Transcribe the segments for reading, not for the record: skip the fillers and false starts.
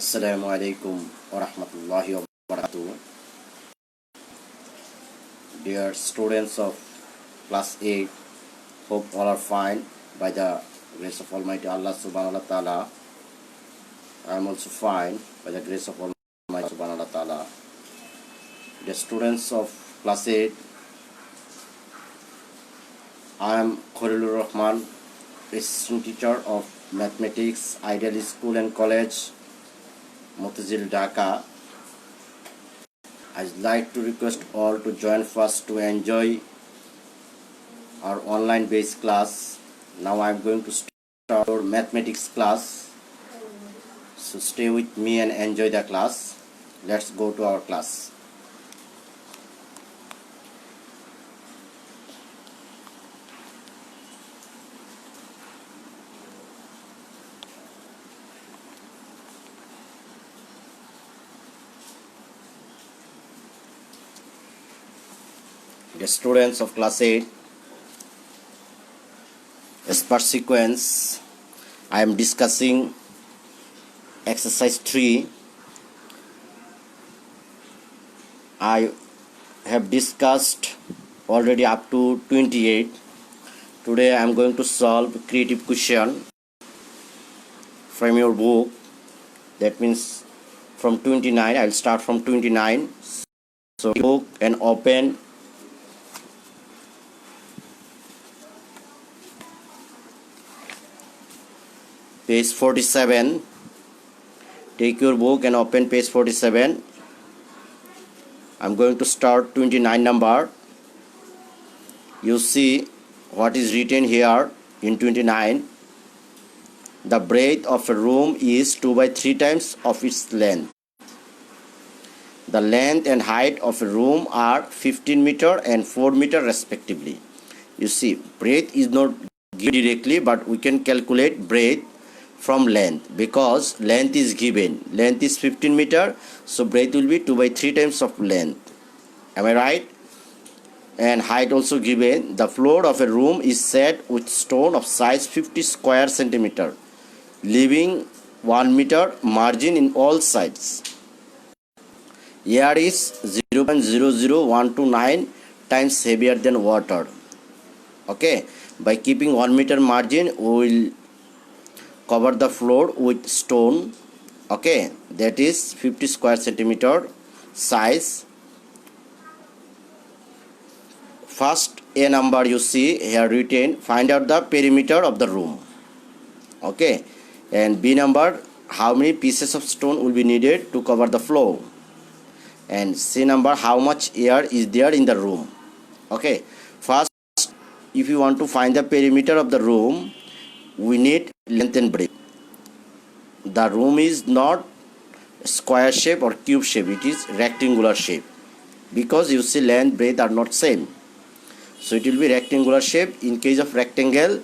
Assalamu alaikum wa rahmatullahi wa barakatuh. Dear students of class 8, hope all are fine by the grace of Almighty Allah subhanahu wa ta'ala. I am also fine by the grace of Almighty subhanahu wa ta'ala. Dear students of class 8, I am Khalilur Rahman, assistant teacher of mathematics, Ideal School and College, Motazil, Dhaka. I'd like to request all to join first to enjoy our online based class. Now I'm going to start our mathematics class. So stay with me and enjoy the class. Let's go to our class. The students of class 8, as per sequence, I am discussing exercise 3. I have discussed already up to 28. Today I am going to solve creative question from your book. That means from 29. I will start from 29. So book and open page 47. Take your book and open page 47. I'm going to start 29 number. You see what is written here in 29. The breadth of a room is 2 by 3 times of its length. The length and height of a room are 15 meter and 4 meter respectively. You see, breadth is not given directly, but we can calculate breadth from length, because length is given. Length is 15 meter, so breadth will be 2 by 3 times of length. Am I right? And height also given. The floor of a room is set with stone of size 50 square centimeter, leaving 1 meter margin in all sides. Air is 0.00129 times heavier than water. Okay, by keeping 1 meter margin, we will cover the floor with stone. Okay, that is 50 square centimeter size. First A number you see here written, find out the perimeter of the room. Okay, and B number, how many pieces of stone will be needed to cover the floor. And C number, how much air is there in the room. Okay, first, if you want to find the perimeter of the room, we need length and breadth. The room is not square shape or cube shape, it is rectangular shape, because you see length, breadth are not same. So it will be rectangular shape. In case of rectangle,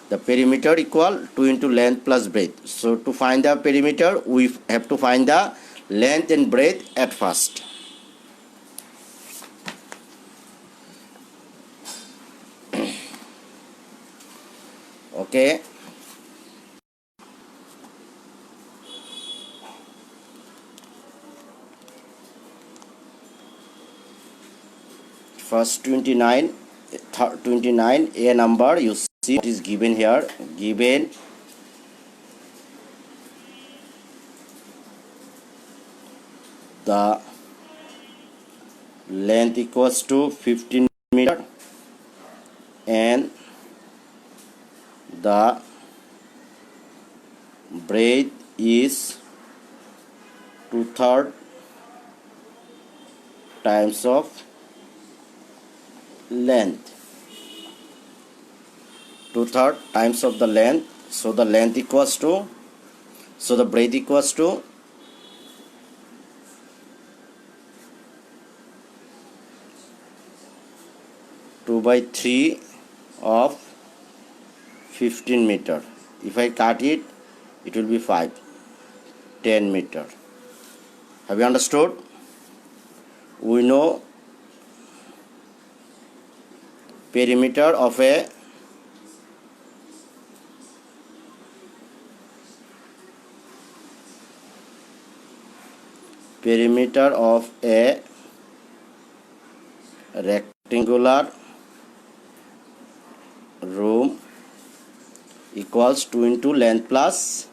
the perimeter equal 2 into length plus breadth. So to find the perimeter, we have to find the length and breadth at first. Okay. First 29 A number, you see it is given here. Given the length equals to 15 meter and the breadth is 2/3 times of length. 2/3 times of the length. So the length equals to, so the breadth equals to 2 by 3 of 15 meter. If I cut it, it will be 10 meter. Have you understood? We know perimeter of a perimeter of a rectangular room equals 2 into length plus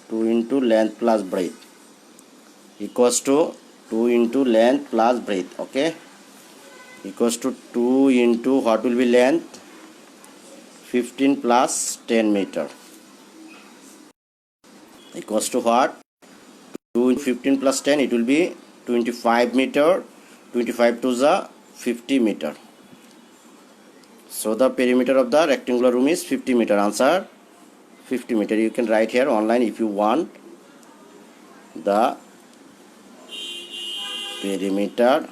2 into length plus breadth equals to 2 into length plus breadth. Okay, equals to 2 into what will be length? 15 plus 10 meter equals to what? 2 into 15 plus 10, it will be 25 meter. 25 to the 50 meter. So the perimeter of the rectangular room is 50 meter. Answer 50 meter. You can write here online if you want. The perimeter,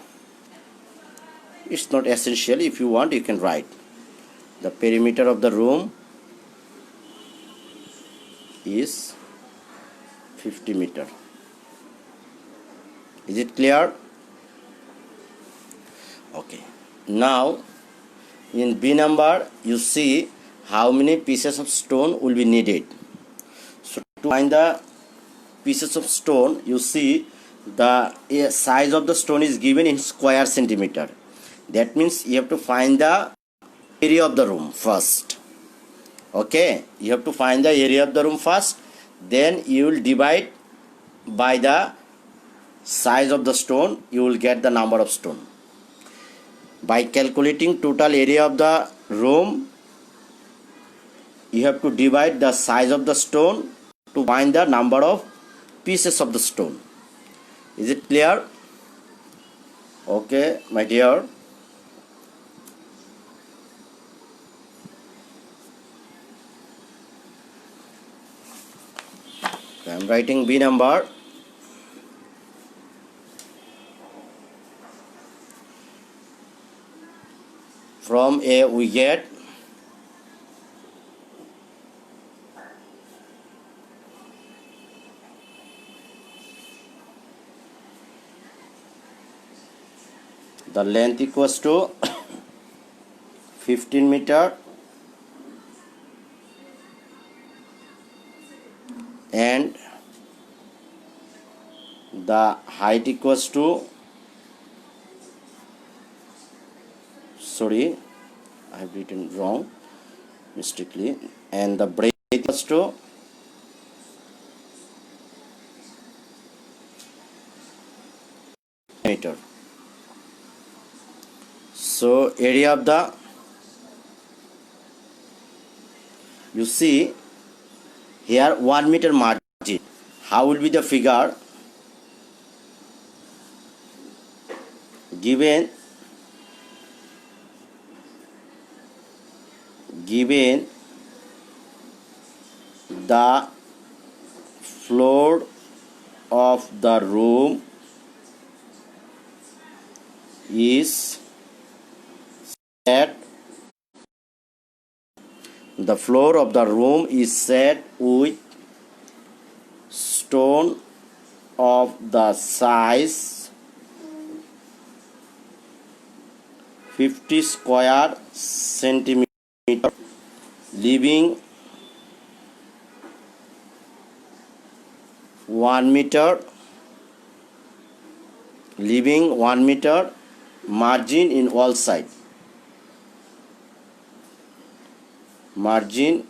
it's not essential. If you want, you can write the perimeter of the room is 50 meter. Is it clear? Okay. Now in B number, you see how many pieces of stone will be needed. So to find the pieces of stone, you see the size of the stone is given in square centimeter. That means you have to find the area of the room first. Okay, you have to find the area of the room first, then you will divide by the size of the stone, you will get the number of stone. By calculating total area of the room, you have to divide the size of the stone to find the number of pieces of the stone. Is it clear? Okay, my dear. I am writing B number. From A we get the length equals to 15 meter and the height equals to, sorry, I have written wrong mistakenly, and the breadth equals to meter. So area of the, you see here 1 meter margin. How will be the figure? Given the floor of the room is set, the floor of the room is set with stone of the size 50 square centimeter, leaving 1 meter margin in all sides. Margin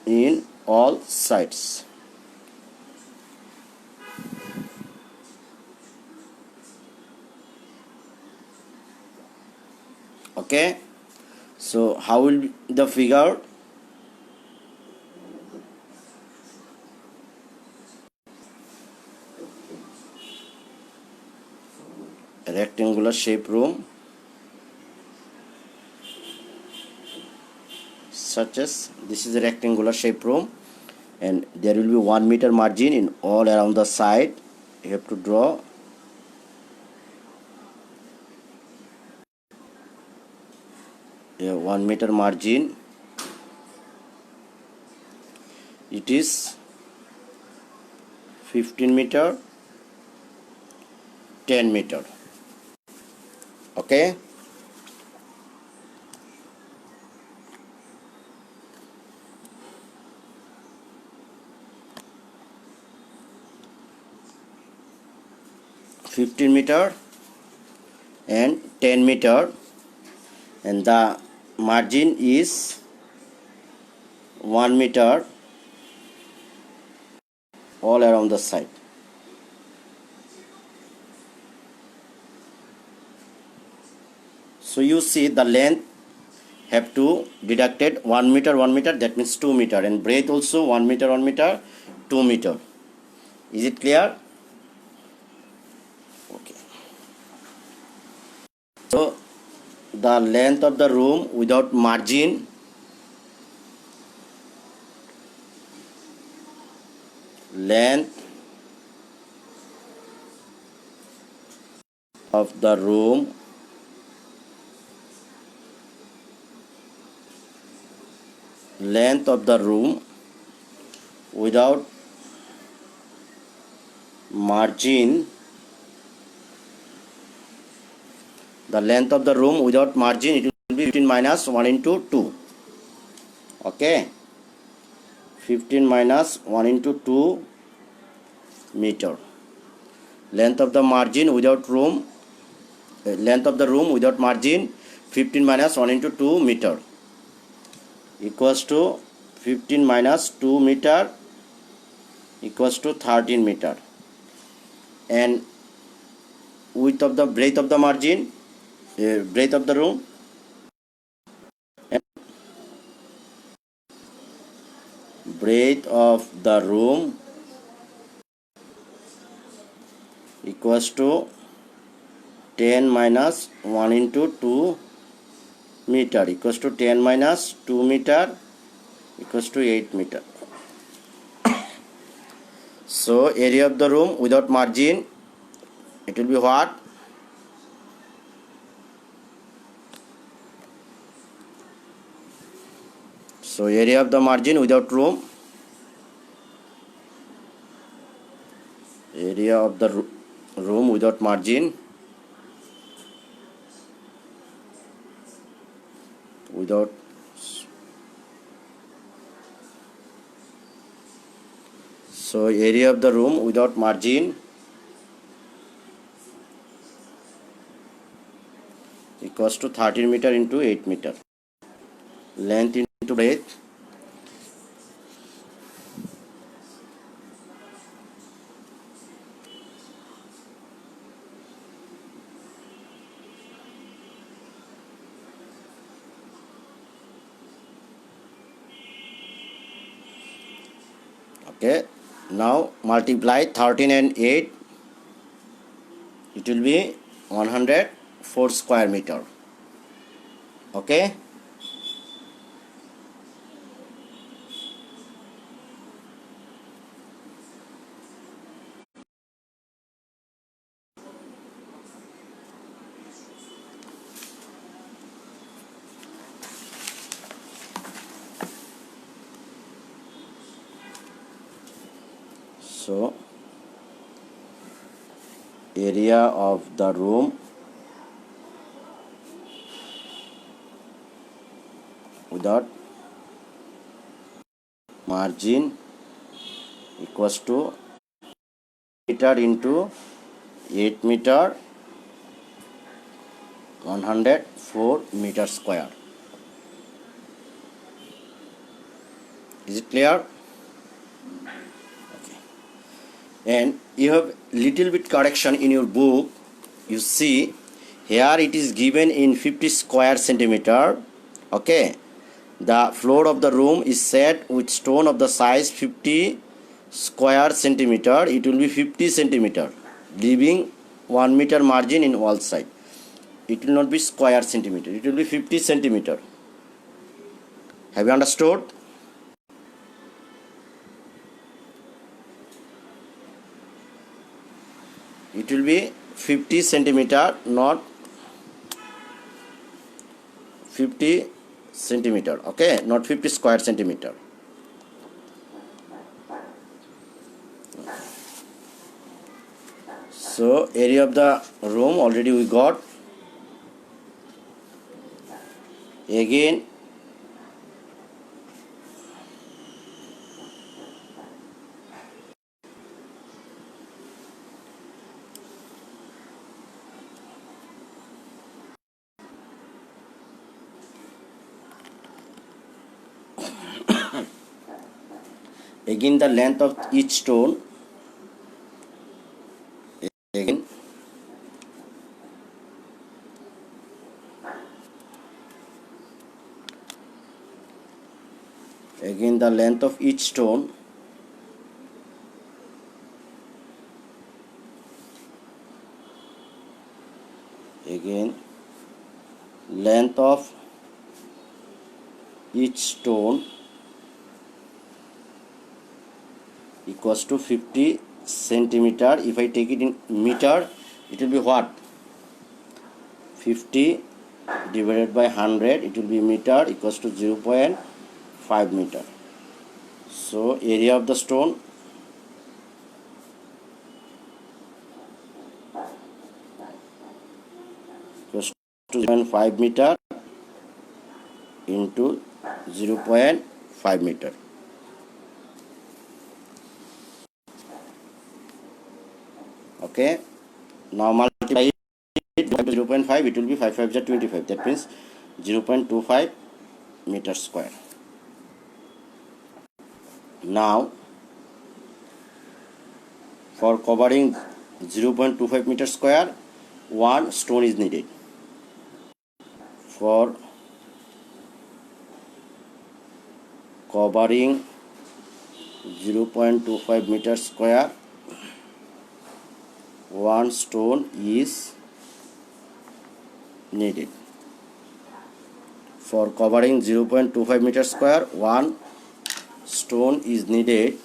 in all sides. Okay, so how will be the figure? A rectangular shape room, such as this is a rectangular shape room, and there will be 1 meter margin in all around the side. You have to draw a 1 meter margin. It is 15 meter, 10 meter. Okay, 15 meter and 10 meter, and the margin is 1 meter all around the side. So you see the length have to deducted 1 meter, 1 meter, that means 2 meter, and breadth also 1 meter, 1 meter, 2 meter. Is it clear? Okay. So the length of the room without margin, length of the room length of the room without margin, the length of the room without margin, it will be 15 minus 1 into 2. Okay, 15 minus 1 into 2 meter. Length of the margin without room, length of the room without margin, 15 minus 1 into 2 meter equals to 15 minus 2 meter equals to 13 meter. And width of the breadth of the margin, breadth of the room, breadth of the room equals to 10 minus 1 into 2 meter equals to 10 minus 2 meter equals to 8 meter. So area of the room without margin, it will be what? So area of the margin without room, area of the room without margin, without so area of the room without margin equals to 13 meter into 8 meter. Length into breadth, okay. Now multiply 13 and 8, it will be 104 square meter. Okay. So area of the room without margin equals to meter into 8 meter, 104 meter square. Is it clear? Okay. And you have little bit correction in your book. You see here it is given in 50 square centimeter. Okay, the floor of the room is set with stone of the size 50 square centimeter. It will be 50 centimeter, leaving 1 meter margin in wall side. It will not be square centimeter, it will be 50 centimeter. Have you understood? It will be 50 centimeter, not 50 centimeter. Okay, not 50 square centimeter. So area of the room already we got. Again Again the length of each stone. Again the length of each stone. Again length of each stone equals to 50 centimeter. If I take it in meter, it will be what? 50 divided by 100, it will be meter, equals to 0.5 meter. So area of the stone equals to 0.5 meter into 0.5 meter. Okay, now multiply it by 0.5, it will be 5 5 is 25. That means 0.25 meter square. Now for covering 0.25 meter square, one stone is needed. For covering 0.25 meter square, one stone is needed. For covering 0.25 meter square, one stone is needed.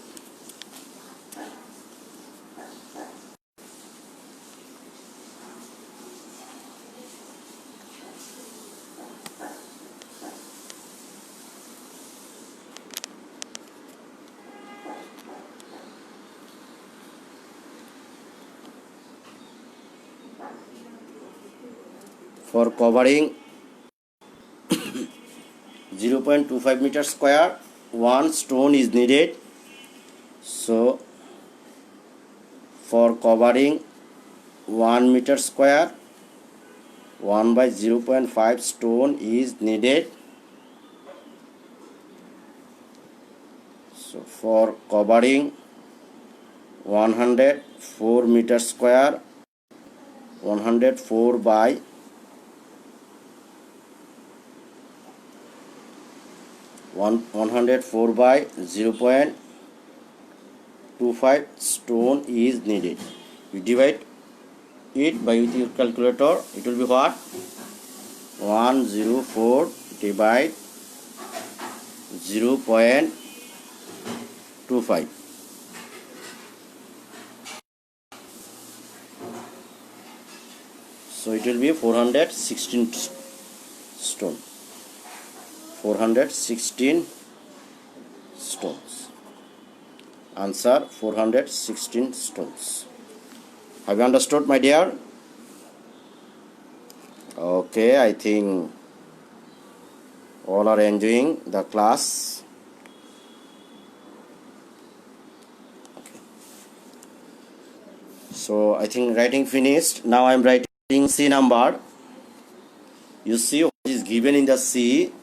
For covering 0.25 meter square, one stone is needed. So for covering 1 meter square, 1 by 0.5 stone is needed. So for covering 104 meter square, 104 by 104 by 0.25 stone is needed. You divide it by with your calculator, it will be what? 104 divide 0.25. So it will be 416 stone. 416 stones. Answer 416 stones. Have you understood, my dear? Okay, I think all are enjoying the class. Okay. So I think writing finished. Now I am writing C number. You see what is given in the C.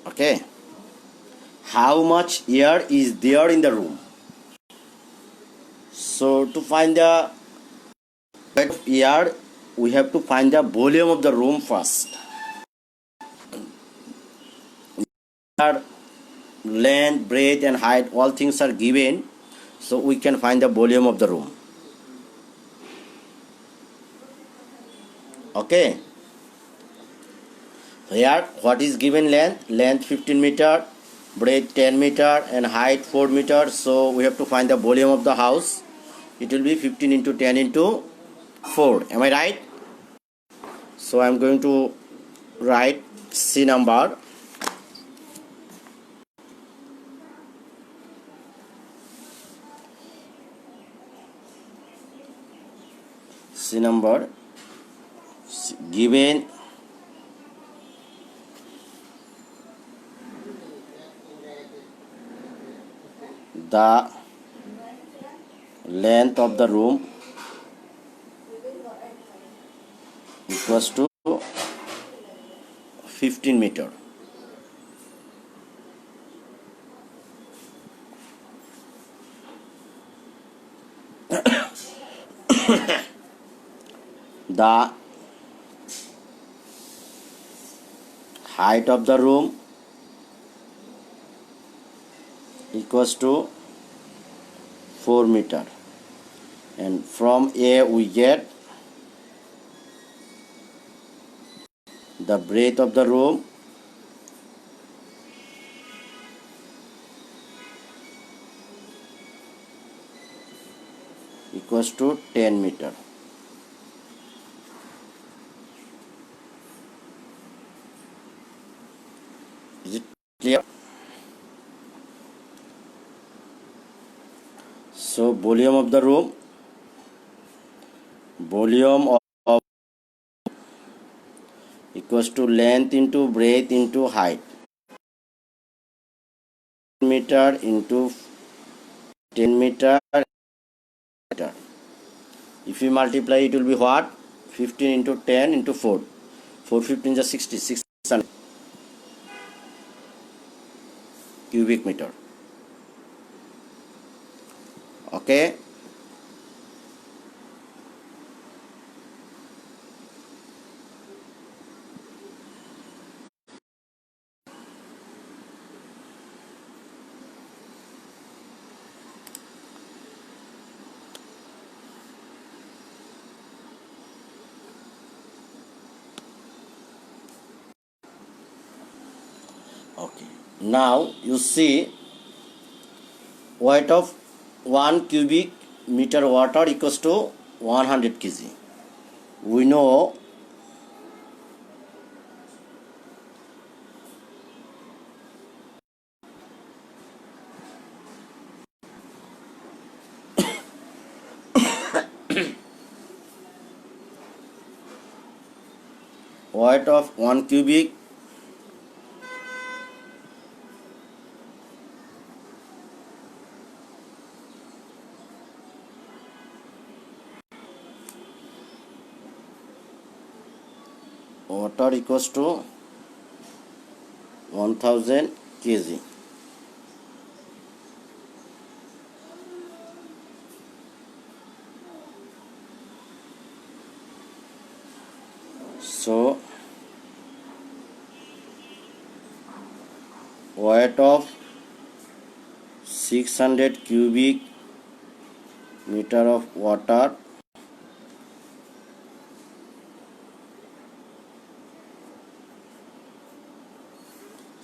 Okay. How much air is there in the room? So to find the weight of air, we have to find the volume of the room first. Air, length, breadth and height, all things are given. So we can find the volume of the room. Okay. Here what is given length? Length 15 meter, breadth 10 meter and height 4 meter. So we have to find the volume of the house. It will be 15 into 10 into 4. Am I right? So I am going to write C number. C number given the length of the room equals to 15 meter. The height of the room equals to 4 meter, and from A we get the breadth of the room equals to 10 meter. Is it clear? So volume of the room, volume of equals to length into breadth into height, meter into 10 meter. If we multiply, it will be what? 15 into 10 into 4. 4 15 is 60, 600 cubic meter. Okay. Okay. Now you see weight of 1 cubic meter water equals to 100 kg. We know weight of 1 cubic water equals to 1000 kg. So weight of 600 cubic meter of water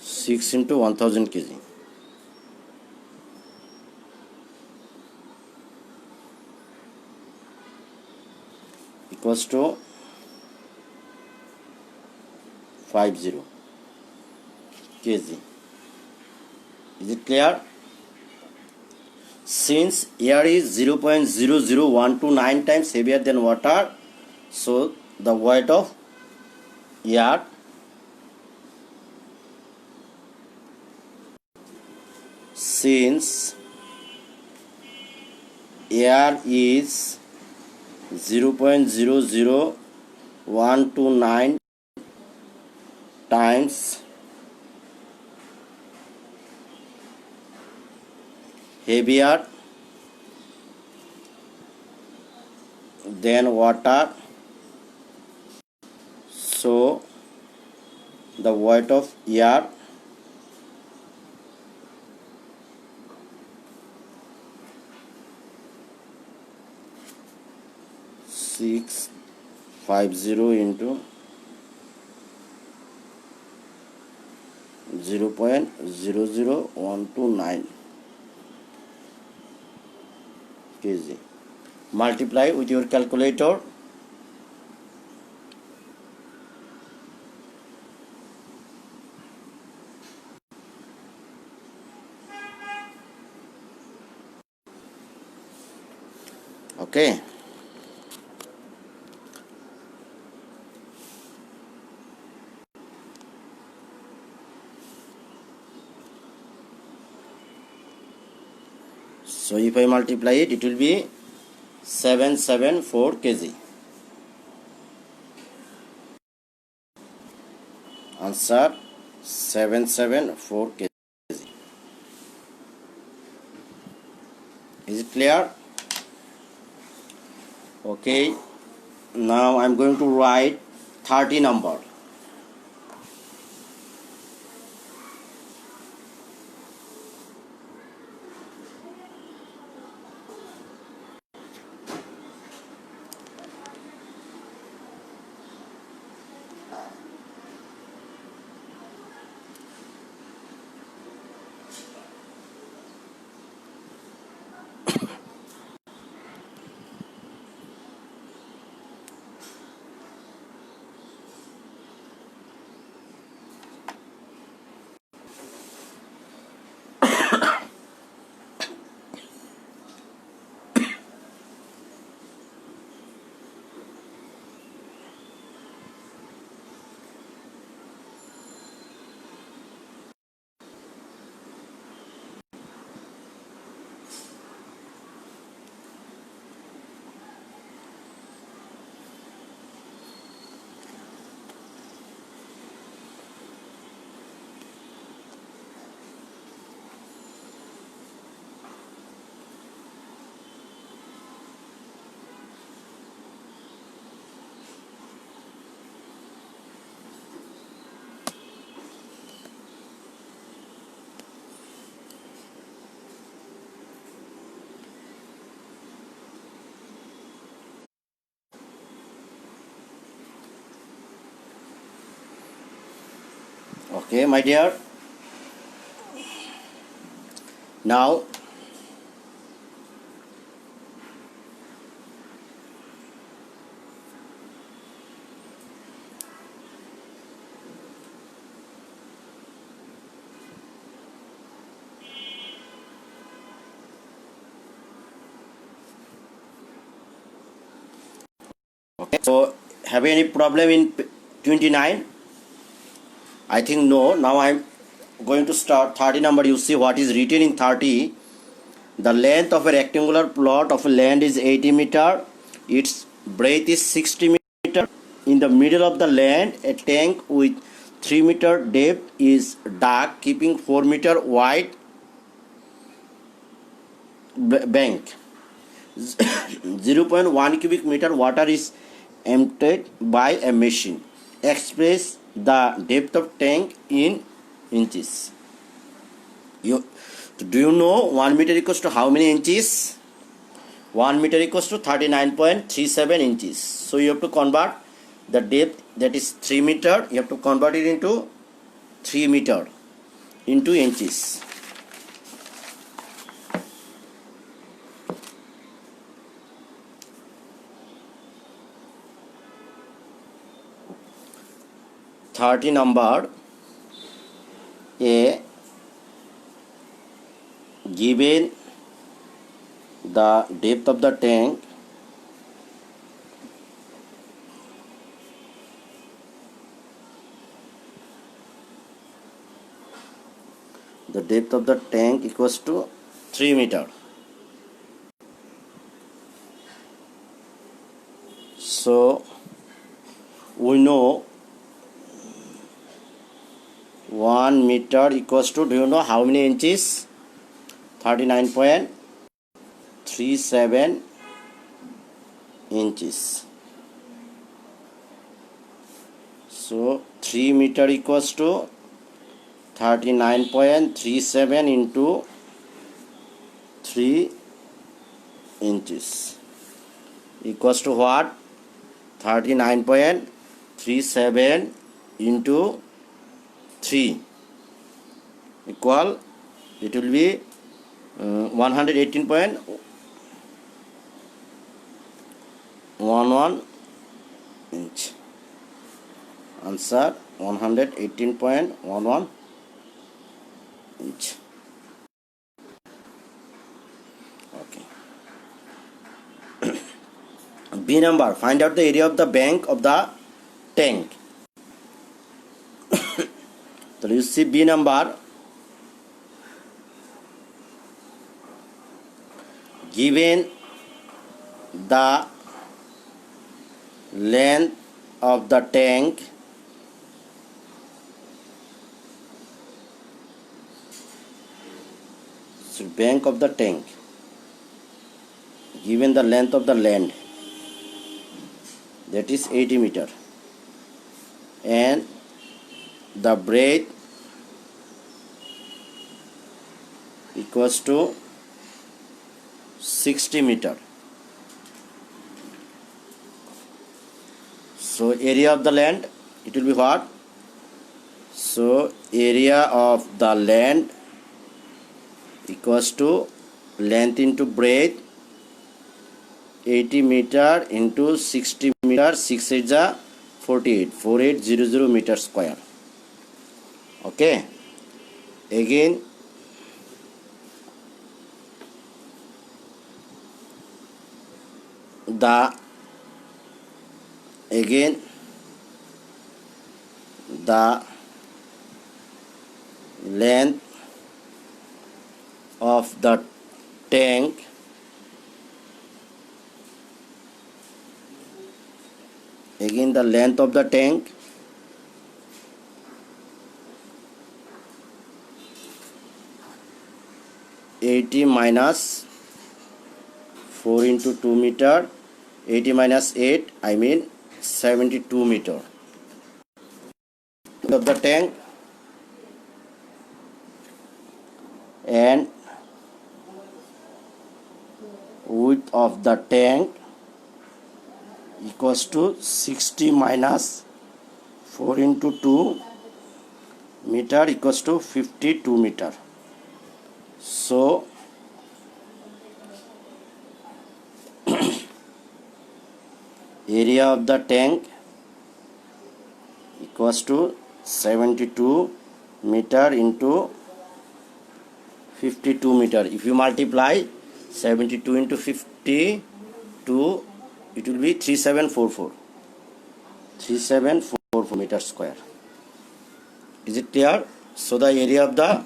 six into 1000 kg equals to 50 kg. Is it clear? Since air is 0.00129 times heavier than water, so the weight of air since air is 0.00129 times heavier than water, so the weight of air six 50 into 0.00129 kg. Multiply with your calculator. Okay. So if I multiply it, it will be 774 kg. Answer 774 kg. Is it clear? Okay. Now I'm going to write 30 number. Okay, my dear. Now okay. So have you any problem in 29? I think no. Now I'm going to start 30 number. You see what is written in 30. The length of a rectangular plot of land is 80 meter. Its breadth is 60 meter. In the middle of the land, a tank with 3 meter depth is dug, keeping 4 meter wide bank. 0.1 cubic meter water is emptied by a machine. Express the depth of tank in inches. Do you know 1 meter equals to how many inches? 1 meter equals to 39.37 inches. So you have to convert the depth, that is 3 meter. You have to convert it into 3 meter into inches. Thirty number A, given the depth of the tank, the depth of the tank equals to 3 meter. So we know 1 meter equals to, do you know how many inches? 39.37 inches. So 3 meter equals to 39.37 into 3 inches equals to what? 39.37 into 3 equal, it will be 118.11 inch. Answer 118.11 inch. Okay. B number, find out the area of the bank of the tank. So you see B number, given the length of the tank bank of the tank, given the length of the land, that is 80 meter, and the breadth equals to 60 meter. So area of the land, it will be what? So area of the land equals to length into breadth, 80 meter into 60 meter, 6 is 48, 4800 meter square. Okay, again the length of the tank (80 minus 4 into 2 meter, 80 minus 8, I mean 72 meter) of the tank, and width of the tank equals to 60 minus 4 into 2 meter equals to 52 meter. So area of the tank equals to 72 meter into 52 meter. If you multiply 72 into 52, it will be 3744 meter square. Is it clear? So the area of the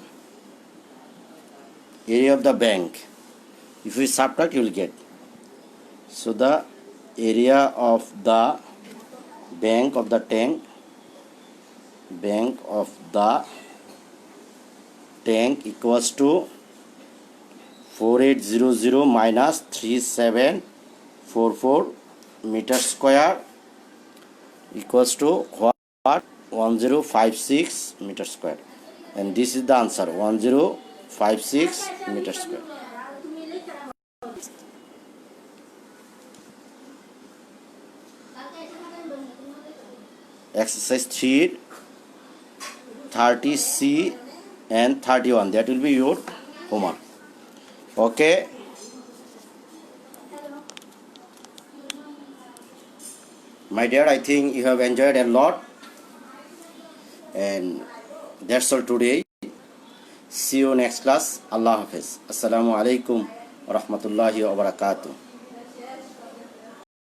bank, if we subtract, you will get. So the area of the bank of the tank equals to 4800 minus 3744 meter square equals to what? 1056 meter square, and this is the answer, 1056 meter square. Exercise 3, 30C and 31, that will be your homework. Okay, my dear, I think you have enjoyed a lot, and that's all today. See you next class. Allah Hafiz. Assalamu alaikum wa rahmatullahi wa barakatuh.